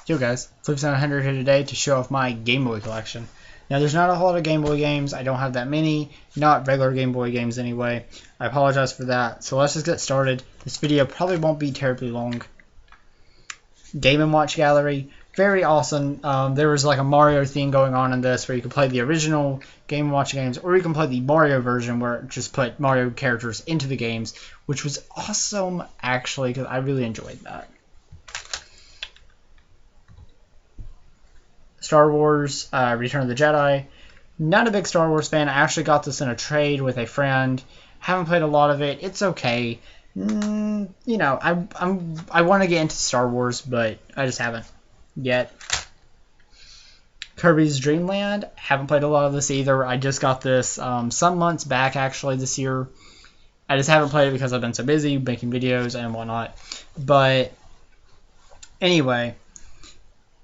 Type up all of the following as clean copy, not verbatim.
Yo guys, Flip700 here today to show off my Game Boy collection. Now there's not a whole lot of Game Boy games, I don't have that many, not regular Game Boy games anyway. I apologize for that, so let's just get started. This video probably won't be terribly long. Game & Watch gallery, very awesome. There was like a Mario theme going on in this where you could play the original Game & Watch games, or you can play the Mario version where it just put Mario characters into the games, which was awesome actually because I really enjoyed that. Star Wars, Return of the Jedi. Not a big Star Wars fan. I actually got this in a trade with a friend. Haven't played a lot of it. It's okay. You know, I want to get into Star Wars, but I just haven't yet. Kirby's Dream Land. Haven't played a lot of this either. I just got this some months back actually this year. I just haven't played it because I've been so busy making videos and whatnot. But anyway.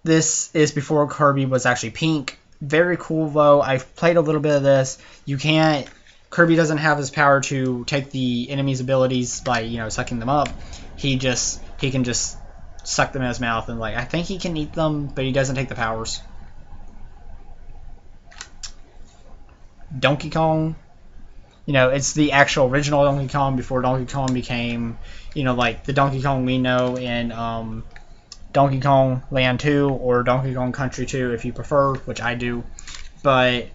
This is before Kirby was actually pink. Very cool though. I've played a little bit of this. Kirby doesn't have his power to take the enemy's abilities by, you know, sucking them up. He can just suck them in his mouth and like I think he can eat them, but he doesn't take the powers. Donkey Kong. You know, it's the actual original Donkey Kong before Donkey Kong became, you know, like the Donkey Kong we know in Donkey Kong Land 2 or Donkey Kong Country 2 if you prefer, which I do. But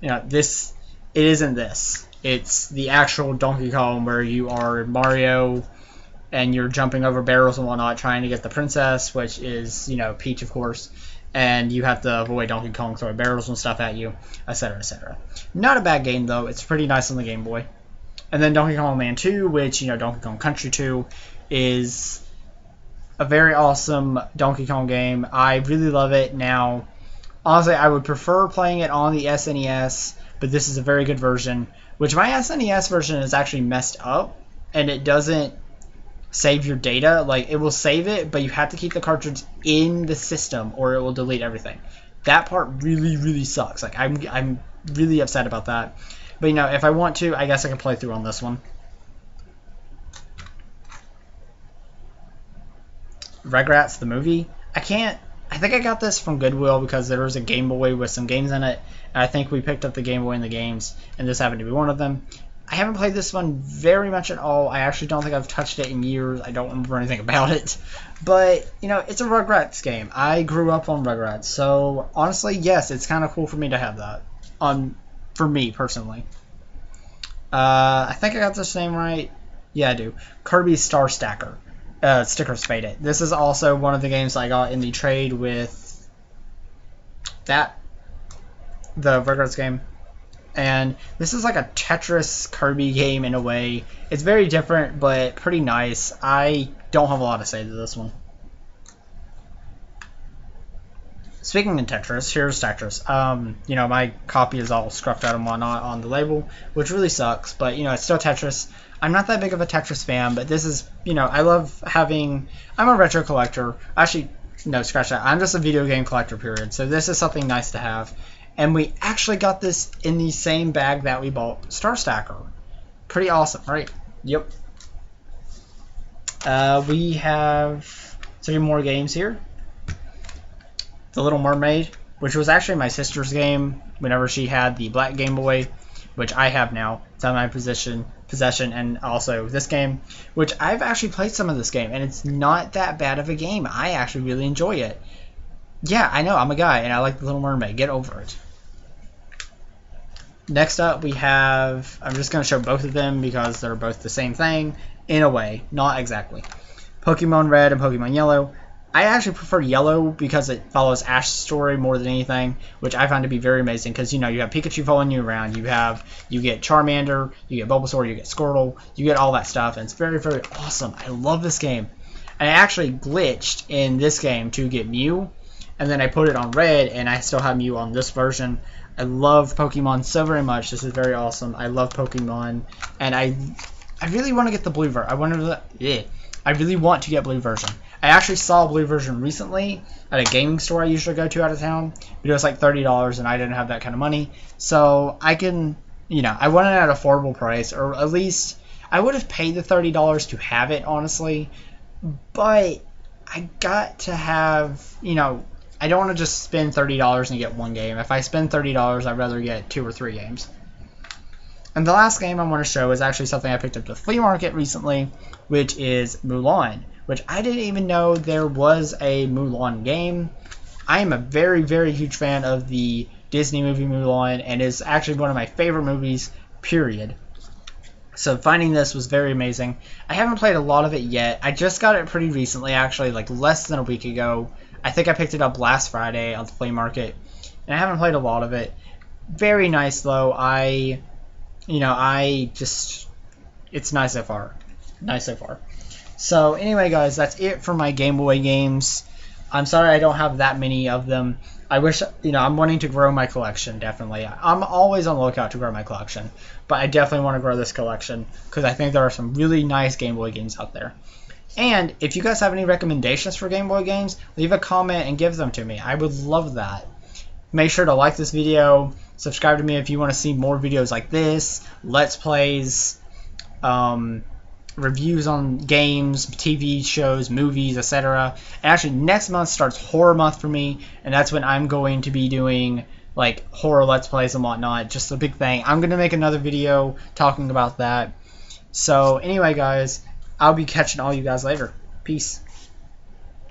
you know, it isn't this. It's the actual Donkey Kong where you are Mario and you're jumping over barrels and whatnot trying to get the princess, which is, you know, Peach of course, and you have to avoid Donkey Kong throwing barrels and stuff at you, etc., etc. Not a bad game though. It's pretty nice on the Game Boy. And then Donkey Kong Land 2, which, you know, Donkey Kong Country 2 is a very awesome Donkey Kong game. I really love it. Now, honestly, I would prefer playing it on the SNES, but this is a very good version, which my SNES version is actually messed up, and it doesn't save your data. Like, it will save it, but you have to keep the cartridge in the system, or it will delete everything. That part really, really sucks. Like, I'm really upset about that. But, you know, if I want to, I guess I can play through on this one. Rugrats the movie. I think I got this from Goodwill because there was a Game Boy with some games in it, and I think we picked up the Game Boy in the games, and this happened to be one of them. I haven't played this one very much at all. I actually don't think I've touched it in years. I don't remember anything about it. But, you know, it's a Rugrats game. I grew up on Rugrats, so honestly, yes, it's kind of cool for me to have that. For me, personally. I think I got this name right. Yeah, I do. Kirby's Star Stacker. Stickers Faded. This is also one of the games I got in the trade with the Rugrats game. And this is like a Tetris Kirby game in a way. It's very different, but pretty nice. I don't have a lot to say to this one. Speaking of Tetris, here's Tetris. You know, my copy is all scruffed out and whatnot on the label, which really sucks, but, you know, it's still Tetris. I'm not that big of a Tetris fan, but this is, you know, I'm a retro collector. Actually, no, scratch that. I'm just a video game collector, period. So this is something nice to have. And we actually got this in the same bag that we bought Star Stacker. Pretty awesome, right? Yep. We have 3 more games here. The Little Mermaid, which was actually my sister's game whenever she had the black Game Boy, which I have now. It's on my possession, and also this game, which I've actually played some of this game, and it's not that bad of a game. I actually really enjoy it. Yeah, I know, I'm a guy, and I like The Little Mermaid. Get over it. Next up, we have, I'm just going to show both of them because they're both the same thing, in a way, not exactly. Pokemon Red and Pokemon Yellow. I actually prefer Yellow because it follows Ash's story more than anything, which I find to be very amazing because, you know, you have Pikachu following you around, you get Charmander, you get Bulbasaur, you get Squirtle, you get all that stuff, and it's very, very awesome. I love this game. And I actually glitched in this game to get Mew, and then I put it on Red, and I still have Mew on this version. I love Pokemon so very much. This is very awesome. I love Pokemon, and I really want to get the blue version. I really want to get blue version. I actually saw a blue version recently at a gaming store I usually go to out of town, but it was like $30 and I didn't have that kind of money. So I can, you know, I want it at an affordable price, or at least I would have paid the $30 to have it, honestly. But I got to have, I don't want to just spend $30 and get one game. If I spend $30, I'd rather get 2 or 3 games. And the last game I want to show is actually something I picked up at the flea market recently, which is Mulan, which I didn't even know there was a Mulan game. I am a very, very huge fan of the Disney movie Mulan, and it's actually one of my favorite movies, period. So finding this was very amazing. I haven't played a lot of it yet. I just got it pretty recently, actually, like less than a week ago. I think I picked it up last Friday on the flea market, and I haven't played a lot of it. Very nice, though. It's nice so far. Nice so far. So anyway, guys, that's it for my Game Boy games. I'm sorry I don't have that many of them. I wish, I'm wanting to grow my collection, definitely. I'm always on the lookout to grow my collection, but I definitely want to grow this collection because I think there are some really nice Game Boy games out there. And if you guys have any recommendations for Game Boy games, leave a comment and give them to me. I would love that. Make sure to like this video, subscribe to me if you want to see more videos like this, Let's Plays, reviews on games, TV shows, movies, etc. And actually, next month starts Horror Month for me, and that's when I'm going to be doing like horror Let's Plays and whatnot. Just a big thing. I'm going to make another video talking about that. So anyway, guys, I'll be catching all you guys later. Peace.